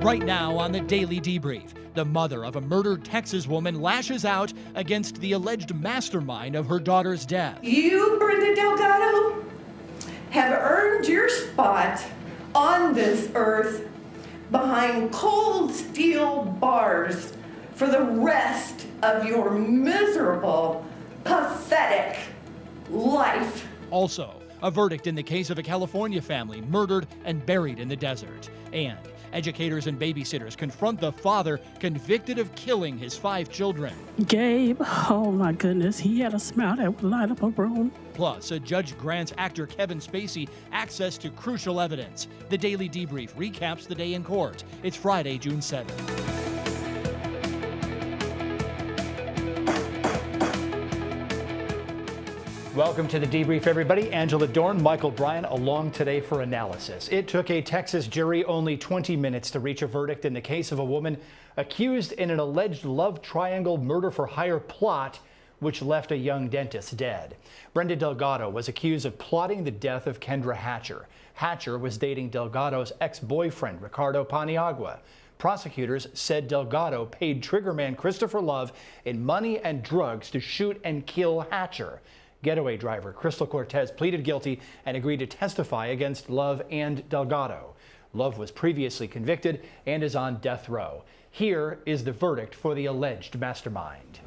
Right now on the Daily Debrief, the mother of a murdered Texas woman lashes out against the alleged mastermind of her daughter's death. You, Brenda Delgado, have earned your spot on this earth behind cold steel bars for the rest of your miserable, pathetic life. Also, a verdict in the case of a California family murdered and buried in the desert. And educators and babysitters confront the father convicted of killing his 5 children. Gabe, oh my goodness, he had a smile that would light up a room. Plus, a judge grants actor Kevin Spacey access to crucial evidence. The Daily Debrief recaps the day in court. It's Friday, June 7th. Welcome to the Debrief, everybody. Angela Dorn, Michael Bryan along today for analysis. It took a Texas jury only 20 minutes to reach a verdict in the case of a woman accused in an alleged love triangle murder-for-hire plot which left a young dentist dead. Brenda Delgado was accused of plotting the death of Kendra Hatcher. Hatcher was dating Delgado's ex-boyfriend, Ricardo Paniagua. Prosecutors said Delgado paid triggerman Christopher Love in money and drugs to shoot and kill Hatcher. Getaway driver Crystal Cortez pleaded guilty and agreed to testify against Love and Delgado. Love was previously convicted and is on death row. Here is the verdict for the alleged mastermind.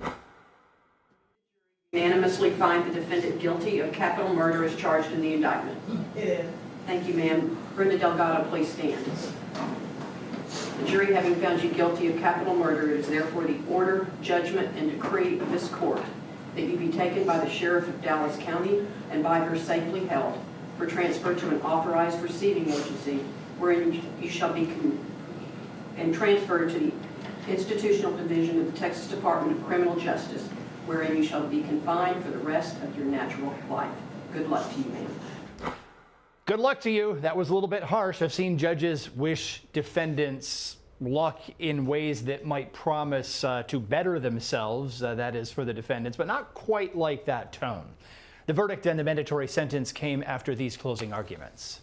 Unanimously find the defendant guilty of capital murder as charged in the indictment. Yeah. Thank you, ma'am. Brenda Delgado, please stand. The jury having found you guilty of capital murder, it is therefore the order, judgment, and decree of this court that you be taken by the Sheriff of Dallas County and by her safely held for transfer to an authorized receiving agency wherein you shall be and transferred to the institutional division of the Texas Department of Criminal Justice wherein you shall be confined for the rest of your natural life. Good luck to you, ma'am. Good luck to you. That was a little bit harsh. I've seen judges wish defendants luck in ways that might promise to better themselves, that is for the defendants, but not quite like that tone. The verdict and the mandatory sentence came after these closing arguments.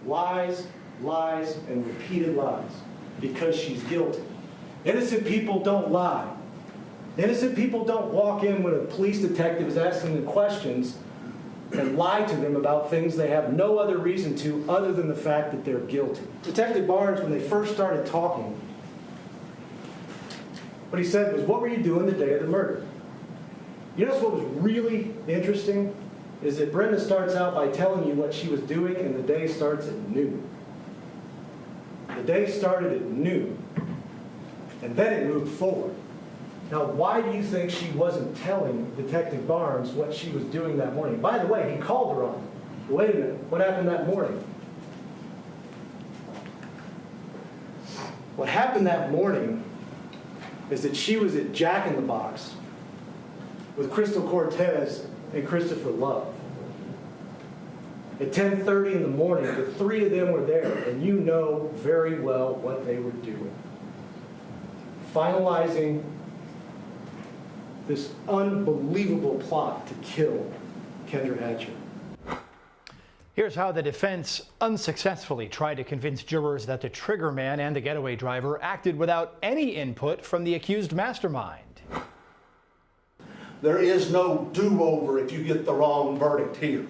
Lies, lies, and repeated lies, because she's guilty. Innocent people don't lie. Innocent people don't walk in when a police detective is asking them questions and lie to them about things they have no other reason to other than the fact that they're guilty. Detective Barnes, when they first started talking, what he said was, "What were you doing the day of the murder?" You know what was really interesting is that Brenda starts out by telling you what she was doing, and the day starts at noon. The day started at noon, and then it moved forward. Now, why do you think she wasn't telling Detective Barnes what she was doing that morning? By the way, he called her on it. Wait a minute, what happened that morning? What happened that morning is that she was at Jack in the Box with Crystal Cortez and Christopher Love. At 10:30 in the morning, the 3 of them were there, and you know very well what they were doing. Finalizing this unbelievable plot to kill Kendra Hatcher. Here's how the defense unsuccessfully tried to convince jurors that the triggerman and the getaway driver acted without any input from the accused mastermind. There is no do-over if you get the wrong verdict here.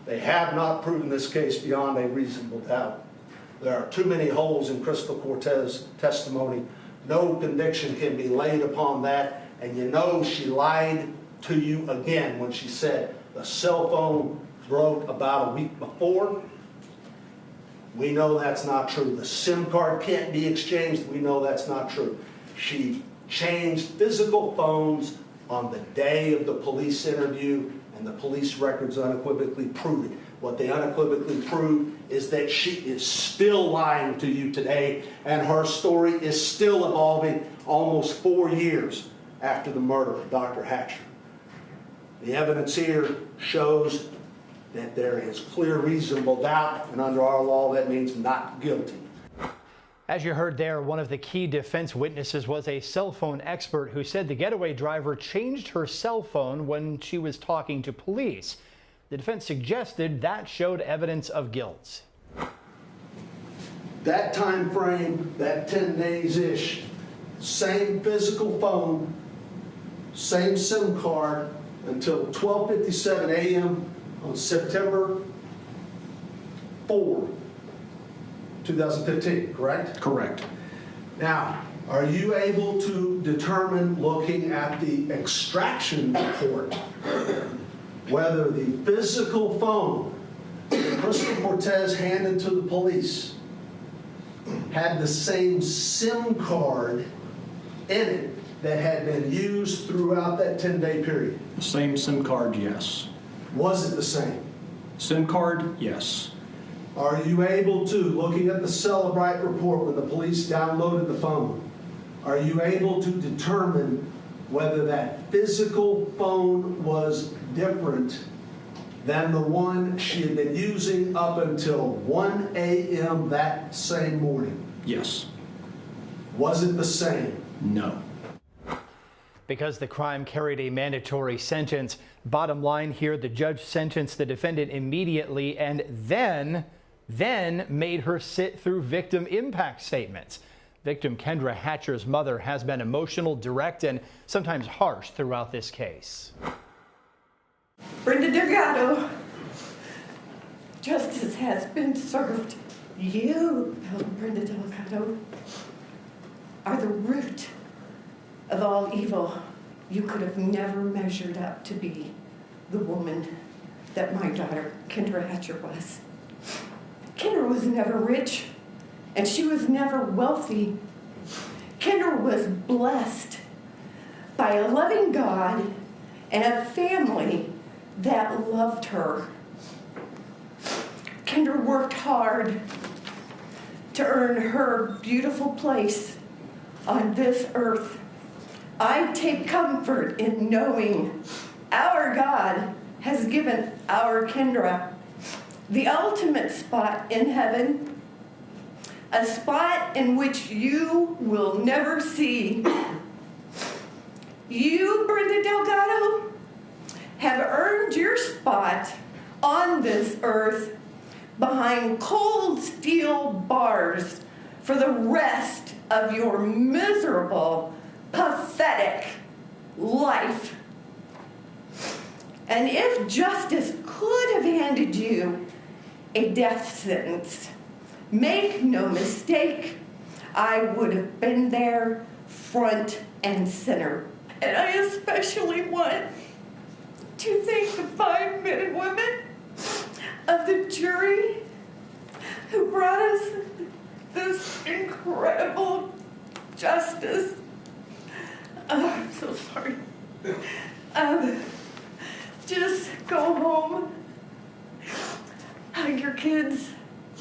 They have not proven this case beyond a reasonable doubt. There are too many holes in Crystal Cortez's testimony. No conviction can be laid upon that. And you know she lied to you again when she said the cell phone broke about a week before. We know that's not true. The SIM card can't be exchanged. We know that's not true. She changed physical phones on the day of the police interview, and the police records unequivocally prove it. What they unequivocally prove is that she is still lying to you today, and her story is still evolving almost 4 years after the murder of Dr. Hatcher. The evidence here shows that there is clear reasonable doubt, and under our law that means not guilty. As you heard there, one of the key defense witnesses was a cell phone expert who said the getaway driver changed her cell phone when she was talking to police. The defense suggested that showed evidence of guilt. that time frame, that 10 days-ish, same physical phone, same SIM card until 12:57 a.m. on September 4, 2015, correct? Correct. Now, are you able to determine, looking at the extraction report, whether the physical phone that Crystal Cortez handed to the police had the same SIM card in it that had been used throughout that 10-day period? Same SIM card, yes. Was it the same? SIM card, yes. Are you able to, looking at the Celebrite report when the police downloaded the phone, are you able to determine whether that physical phone was different than the one she had been using up until 1 a.m. that same morning? Yes. Was it the same? No. Because the crime carried a mandatory sentence, bottom line here, the judge sentenced the defendant immediately and then made her sit through victim impact statements. Victim Kendra Hatcher's mother has been emotional, direct, and sometimes harsh throughout this case. Brenda Delgado, justice has been served. You, Brenda Delgado, are the root of all evil. You could have never measured up to be the woman that my daughter, Kendra Hatcher, was. Kendra was never rich, and she was never wealthy. Kendra was blessed by a loving God and a family that loved her. Kendra worked hard to earn her beautiful place on this earth. I take comfort in knowing our God has given our Kendra the ultimate spot in heaven, a spot in which you will never see. You, Brenda Delgado, have earned your spot on this earth behind cold steel bars for the rest of your miserable, pathetic life. And if justice could have handed you a death sentence, make no mistake, I would have been there front and center. And I especially want to thank the 5 men and women of the jury who brought us this incredible justice. I'm so sorry. Just go home, hug your kids,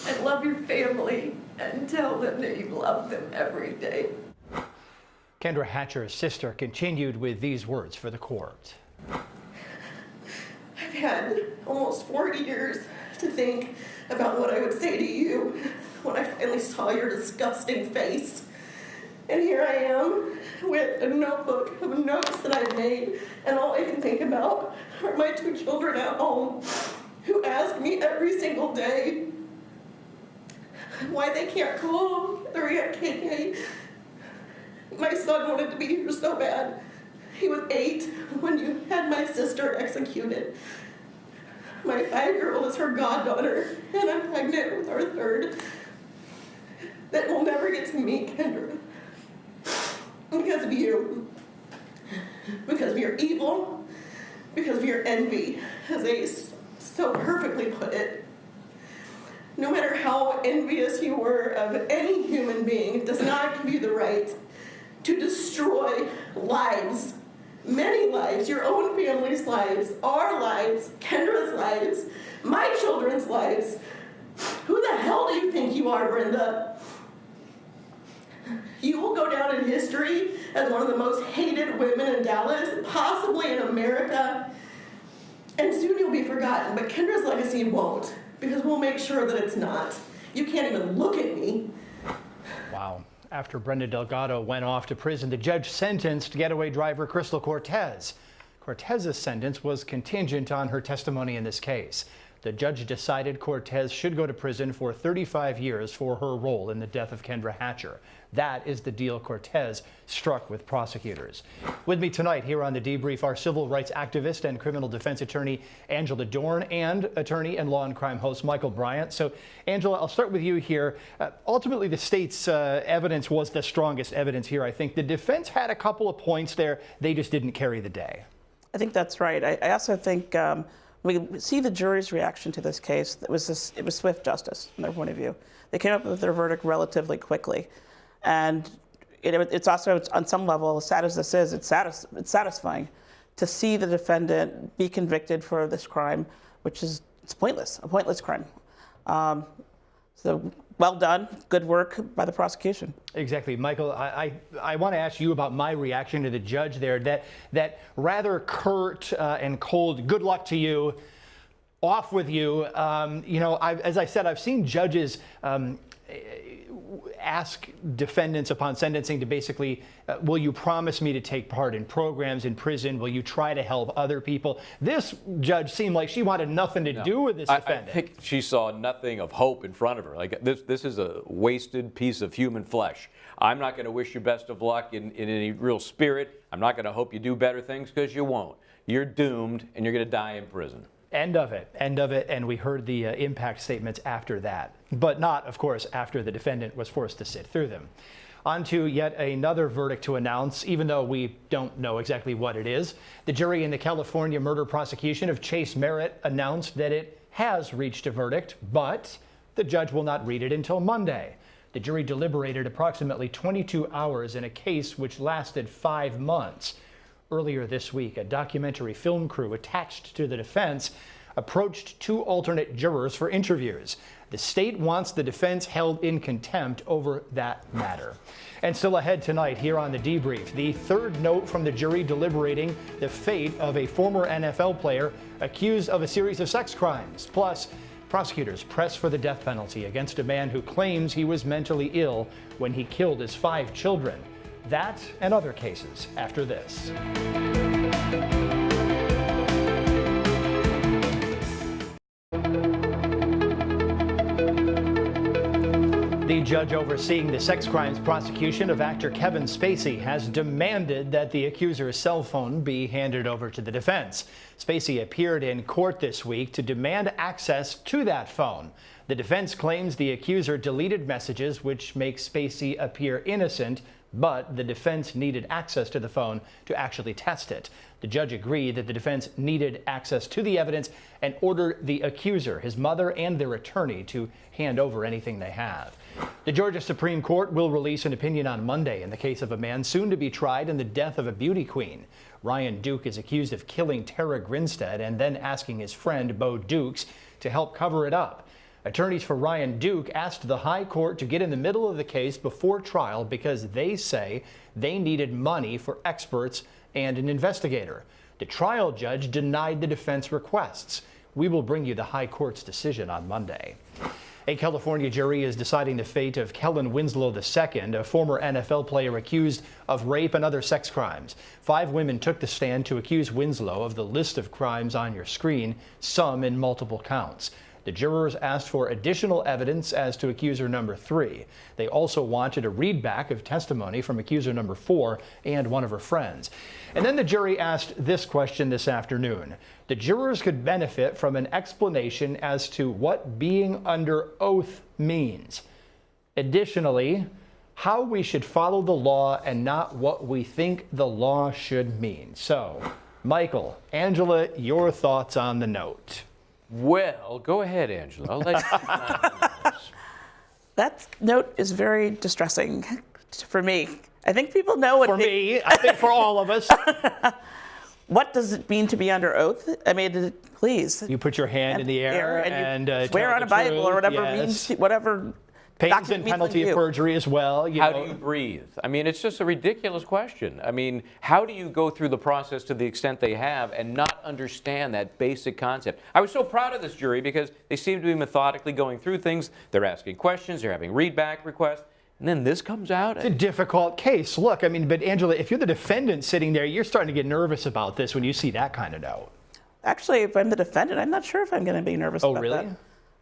and love your family, and tell them that you love them every day. Kendra Hatcher's sister continued with these words for the court. I've had almost 40 years to think about what I would say to you when I finally saw your disgusting face. And here I am with a notebook of notes that I've made, and all I can think about are my 2 children at home who ask me every single day why they can't call their Aunt KK. My son wanted to be here so bad. He was 8 when you had my sister executed. My 5-year-old is her goddaughter, and I'm pregnant with our 3rd that will never get to meet Kendra. Because of you. Because of your evil. Because of your envy, as they so perfectly put it. No matter how envious you were of any human being, it does not give you the right to destroy lives. Many lives, your own family's lives, our lives, Kendra's lives, my children's lives. Who the hell do you think you are, Brenda? You will go down in history as one of the most hated women in Dallas, possibly in America, and soon you'll be forgotten, but Kendra's legacy won't, because we'll make sure that it's not. You can't even look at me. Wow. After Brenda Delgado went off to prison, the judge sentenced getaway driver Crystal Cortez. Cortez's sentence was contingent on her testimony in this case. the judge decided Cortez should go to prison for 35 years for her role in the death of Kendra Hatcher. That is the deal Cortez struck with prosecutors. With me tonight here on The Debrief are civil rights activist and criminal defense attorney Angela Dorn and attorney and Law and Crime host Michael Bryant. So, Angela, I'll start with you here. Ultimately, the state's evidence was the strongest evidence here. I think the defense had a couple of points there. They just didn't carry the day. I think that's right. I also think we see the jury's reaction to this case. It was swift justice from their point of view. They came up with their verdict relatively quickly. And it's also, on some level, as sad as this is, it's satisfying to see the defendant be convicted for this crime, which is a pointless crime. So well done, good work by the prosecution. Exactly. Michael, I want to ask you about my reaction to the judge there, that rather curt and cold, good luck to you, off with you. As I said, I've seen judges ask defendants upon sentencing to basically, will you promise me to take part in programs in prison? Will you try to help other people? This judge seemed like she wanted nothing to do with this defendant. I think she saw nothing of hope in front of her. Like this is a wasted piece of human flesh. I'm not going to wish you best of luck in any real spirit. I'm not going to hope you do better things, because you won't. You're doomed, and you're going to die in prison. End of it, and we heard the impact statements after that, but not, of course, after the defendant was forced to sit through them. On to yet another verdict to announce, even though we don't know exactly what it is. The jury in the California murder prosecution of Chase Merritt announced that it has reached a verdict, but the judge will not read it until Monday. The jury deliberated approximately 22 hours in a case which lasted 5 months. Earlier this week, a documentary film crew attached to the defense approached 2 alternate jurors for interviews. The state wants the defense held in contempt over that matter. And still ahead tonight here on The Debrief, the third note from the jury deliberating the fate of a former NFL player accused of a series of sex crimes. Plus, prosecutors press for the death penalty against a man who claims he was mentally ill when he killed his 5 children. That and other cases after this. The judge overseeing the sex crimes prosecution of actor Kevin Spacey has demanded that the accuser's cell phone be handed over to the defense. Spacey appeared in court this week to demand access to that phone. The defense claims the accuser deleted messages which make Spacey appear innocent, but the defense needed access to the phone to actually test it. The judge agreed that the defense needed access to the evidence and ordered the accuser, his mother, and their attorney to hand over anything they have. The Georgia Supreme Court will release an opinion on Monday in the case of a man soon to be tried in the death of a beauty queen. Ryan Duke is accused of killing Tara Grinstead and then asking his friend, Bo Dukes, to help cover it up. Attorneys for Ryan Duke asked the high court to get in the middle of the case before trial because they say they needed money for experts and an investigator. The trial judge denied the defense requests. We will bring you the high court's decision on Monday. A California jury is deciding the fate of Kellen Winslow II, a former NFL player accused of rape and other sex crimes. 5 women took the stand to accuse Winslow of the list of crimes on your screen, some in multiple counts. The jurors asked for additional evidence as to accuser number 3. They also wanted a readback of testimony from accuser number 4 and one of her friends. And then the jury asked this question this afternoon. The jurors could benefit from an explanation as to what being under oath means. Additionally, how we should follow the law and not what we think the law should mean. So, Michael, Angela, your thoughts on the note? Well, go ahead, Angela. I'll let you. That note is very distressing for me. I think people know what For me, I think for all of us. What does it mean to be under oath? I mean, please. You put your hand in the air and swear tell on a the Bible truth. or whatever Yes. means, whatever. Pains and penalty of perjury as well. How do you breathe? I mean, it's just a ridiculous question. I mean, how do you go through the process to the extent they have and not understand that basic concept? I was so proud of this jury because they seem to be methodically going through things. They're asking questions. They're having readback requests. And then this comes out. It's a difficult case. Look, I mean, but Angela, if you're the defendant sitting there, you're starting to get nervous about this when you see that kind of note. Actually, if I'm the defendant, I'm not sure if I'm going to be nervous about really? that.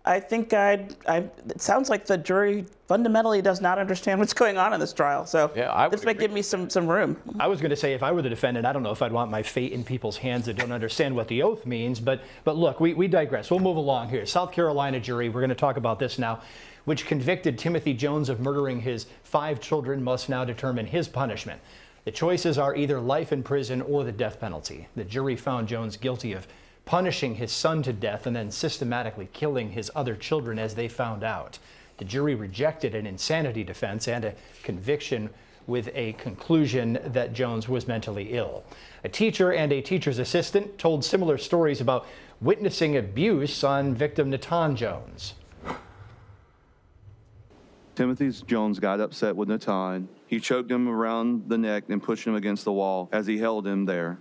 I think it sounds like the jury fundamentally does not understand what's going on in this trial. So Yeah, this might give me some room. I was going to say, if I were the defendant, I don't know if I'd want my fate in people's hands that don't understand what the oath means. But look, we digress. We'll move along here. South Carolina jury, we're going to talk about this now, which convicted Timothy Jones of murdering his 5 children, must now determine his punishment. The choices are either life in prison or the death penalty. The jury found Jones guilty of punishing his son to death and then systematically killing his other children as they found out. The jury rejected an insanity defense and a conviction with a conclusion that Jones was mentally ill. A teacher and a teacher's assistant told similar stories about witnessing abuse on victim Natan Jones. Timothy Jones got upset with Natan. He choked him around the neck and pushed him against the wall as he held him there.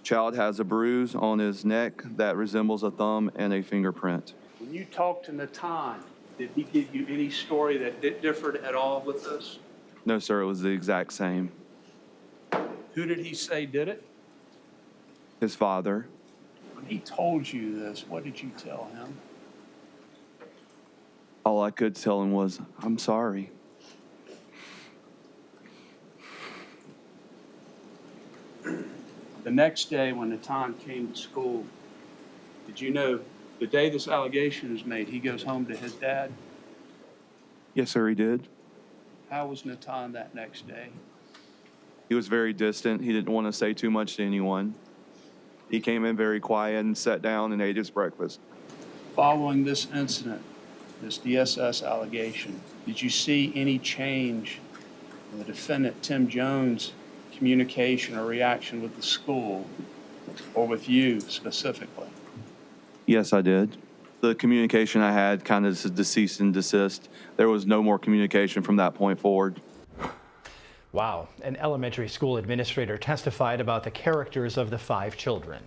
Child has a bruise on his neck that resembles a thumb and a fingerprint. When you talked to Natan, did he give you any story that differed at all with this? No, sir, it was the exact same. Who did he say did it? His father. When he told you this, what did you tell him? All I could tell him was, I'm sorry. The next day when Natan came to school, did you know the day this allegation was made, he goes home to his dad? Yes, sir, he did. How was Natan that next day? He was very distant. He didn't want to say too much to anyone. He came in very quiet and sat down and ate his breakfast. Following this incident, this DSS allegation, did you see any change in the defendant Tim Jones' communication or reaction with the school or with you specifically? Yes, I did. The communication I had kind of ceased and desist. There was no more communication from that point forward. Wow. An elementary school administrator testified about the characters of the 5 children.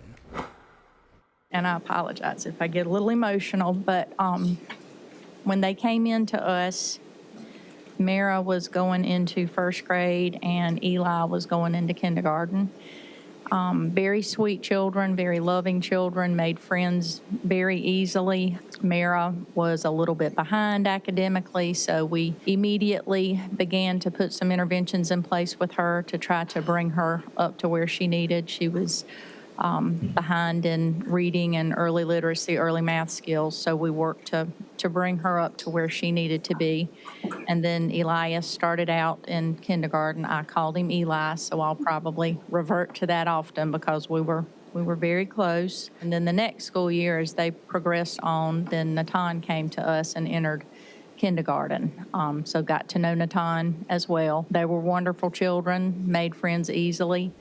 And I apologize if I get a little emotional, but when they came in to us, Mara was going into 1st grade and Eli was going into kindergarten. Very sweet children, very loving children, made friends very easily. Mara was a little bit behind academically, so we immediately began to put some interventions in place with her to try to bring her up to where she needed. She was behind in reading and early literacy, early math skills, so we worked to bring her up to where she needed to be. And then Elias started out in kindergarten. I called him Eli, so I'll probably revert to that often because we were very close. And then the next school year, as they progressed on, then Natan came to us and entered kindergarten. So got to know Natan as well. They were wonderful children, made friends easily.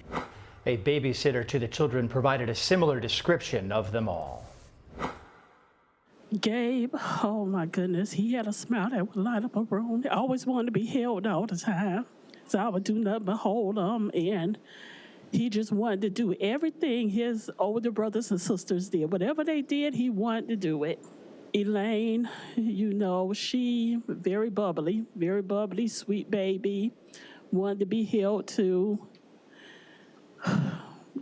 A babysitter to the children provided a similar description of them all. Gabe, oh my goodness, he had a smile that would light up a room. He always wanted to be held all the time. So I would do nothing but hold him, and he just wanted to do everything his older brothers and sisters did. Whatever they did, he wanted to do it. Elaine, you know, she very bubbly, sweet baby, wanted to be held too.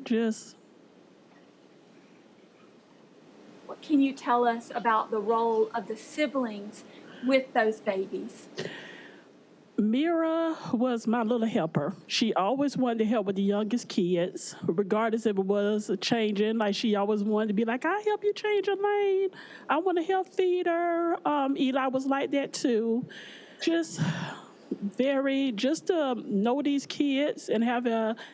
Just. What can you tell us about the role of the siblings with those babies? Mira was my little helper. She always wanted to help with the youngest kids, regardless if it was changing. Like, she always wanted to be like, I help you change your lane. I want to help feed her. Eli was like that too. Just to know these kids and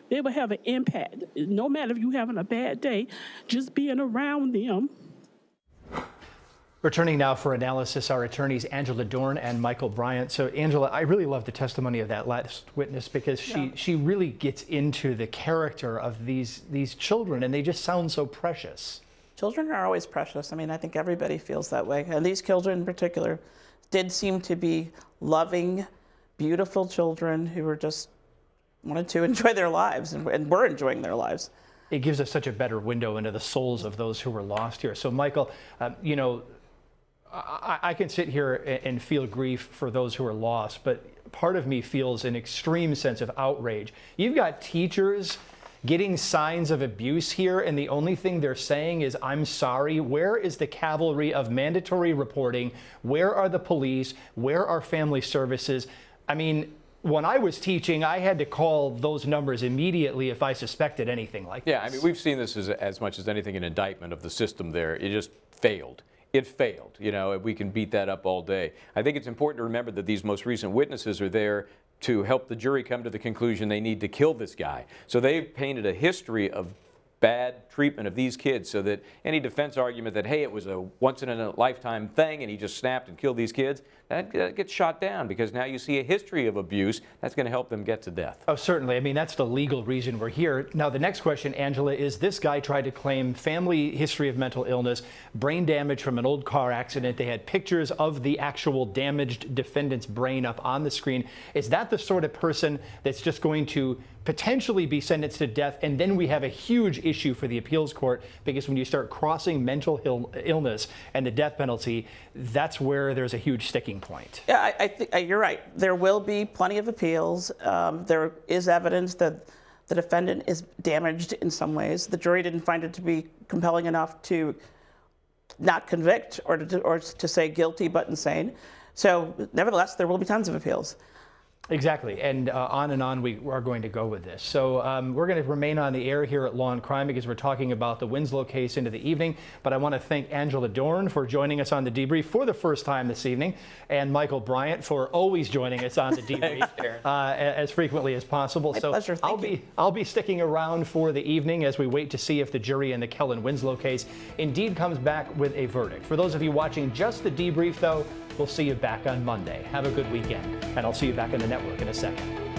they would have an impact. No matter if you're having a bad day, just being around them. Returning now for analysis, our attorneys Angela Dorn and Michael Bryant. So Angela, I really love the testimony of that last witness because she really gets into the character of these children, and they just sound so precious. Children are always precious. I mean, I think everybody feels that way. And these children in particular did seem to be loving, beautiful children who were just wanted to enjoy their lives and were enjoying their lives. It gives us such a better window into the souls of those who were lost here. So Michael, you know, I can sit here and feel grief for those who are lost, but part of me feels an extreme sense of outrage. You've got teachers getting signs of abuse here, and the only thing they're saying is, I'm sorry. Where is the cavalry of mandatory reporting? Where are the police? Where are family services? I mean, when I was teaching, I had to call those numbers immediately if I suspected anything like this. Yeah, I mean, we've seen this as much as anything, an indictment of the system there. It just failed. It failed. You know, we can beat that up all day. I think it's important to remember that these most recent witnesses are there to help the jury come to the conclusion they need to kill this guy. So they've painted a history of bad treatment of these kids, so that any defense argument that, hey, it was a once-in-a-lifetime thing and he just snapped and killed these kids, that gets shot down, because now you see a history of abuse that's going to help them get to death. Oh, certainly. I mean, that's the legal reason we're here. Now, the next question, Angela, is this guy tried to claim family history of mental illness, brain damage from an old car accident. They had pictures of the actual damaged defendant's brain up on the screen. Is that the sort of person that's just going to potentially be sentenced to death? And then we have a huge issue for the appeals court, because when you start crossing mental illness and the death penalty, that's where there's a huge sticking point. Yeah, I think you're right. There will be plenty of appeals. There is evidence that the defendant is damaged in some ways. The jury didn't find it to be compelling enough to not convict or to say guilty but insane. So nevertheless, there will be tons of appeals. Exactly, and on we are going to go with this. So we're going to remain on the air here at Law and Crime, because we're talking about the Winslow case into the evening. But I want to thank Angela Dorn for joining us on the Debrief for the first time this evening, and Michael Bryant for always joining us on the Debrief as frequently as possible. My pleasure. I'll be sticking around for the evening as we wait to see if the jury in the Kellen Winslow case indeed comes back with a verdict. For those of you watching just the Debrief, though, we'll see you back on Monday. Have a good weekend, and I'll see you back on the network in a second.